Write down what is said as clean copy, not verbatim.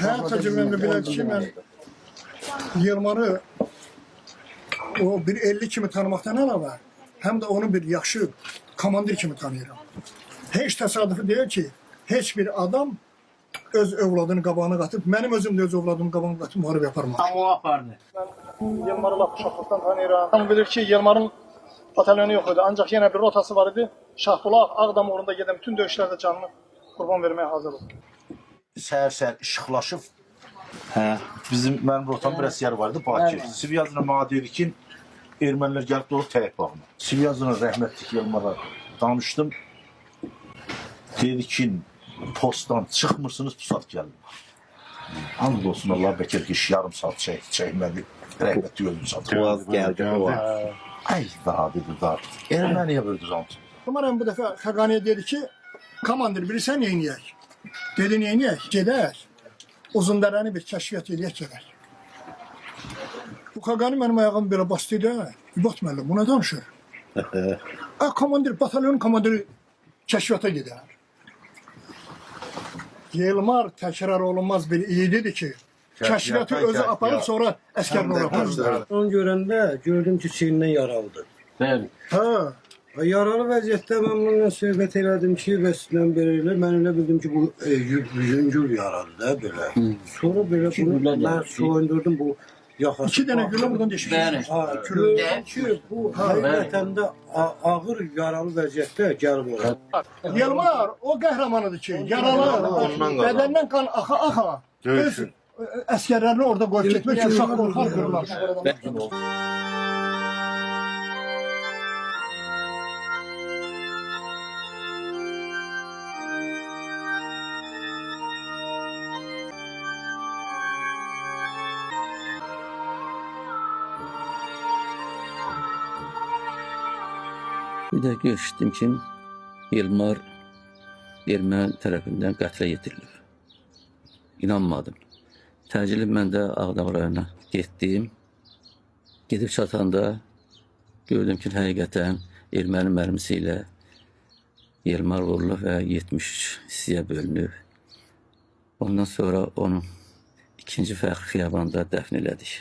Həyat təcrübəmdə belədir ki, mən Yılmarı o bir 50 kimi tanımaqdan əlavə, həm də onu bir yaxşı komandir kimi tanıyıram. Heç təsadüfi deyil ki, heç bir adam öz övladının qabağına qatıb, mənim özüm də öz övladımın qabağına qatıb müharibə yaparım. Tam o apardı. Mən Yılmarı lap uşaqlıqdan tanıyıram. Hamı bilir ki, Yılmarın batalyonu yox idi, ancaq yenə bir rotası var idi. Şahbulaq, Ağdam uğrunda gedən bütün döyüşlərdə canını qurban verməyə hazır oldu. Səhər-səhər işıqlaşıb, mənim rotam biraz yer vardı, Bakı. Sivyazla mənə deyir ki, ermənilər gəlib doğru təyək bağına. Sivyazla rəhmətlik Yılmara danışdım. Dedi ki, postdan çıxmırsınız, pusat gəlin. And olsun Allah bəkər ki, yarım saat çəkmədi, rəhmətli özünü satır. Boğaz gəldi, boğaz. Ay, daha dedi, daha. Erməniyə böldü zantı. Umarım bu dəfə Xaqaniyə dedi ki, komandir bilirsən neyniyək? Dedi neyniyək? Gedək. Uzundərəni bir kəşfiyyat eləyək gedək. Bu Xaqani mənim ayağım belə bastı idi. İbat müəllim, buna danışır. Komandir, batalyonun komandiri kəşfiyyata gedər. Yılmar təkrar olunmaz bir iyidir ki, kəşfiyyatı özü aparıb sonra əskərini oraya aparır. Onu görəndə gördüm ki, çiynindən yaralıdır. Bəli. Hə. Yaralı vəziyyətdə mən bununla söhbət elədim ki, və sizdən belə elə. Mən elə bildim ki, bu yüngül yaralı da belə. Sonra belə bunu mən soyundurdum bu yaxası. 2 dənə güllə buradan deşmiş. Bəli. Gördüm ki, bu həqiqətən də ağır yaralı vəziyyətdə gəlib ora. Yılmar o qəhrəmanıdır ki, yaralı, bədəndən qan axa-axa. Öz əskərlərini orada qoyub getmək üçün uşaq qorxar qırılar. Bir də eşitdim ki, Yılmar erməni tərəfindən qətlə yetirilir. İnanmadım. Təcilib mən də Ağdam rayonuna getdim. Gedib çatanda gördüm ki, həqiqətən erməni mərmisi ilə Yılmar vurulub və 73 hissəyə bölünüb. Ondan sonra onu ikinci fəxri xiyabanda dəfn elədik.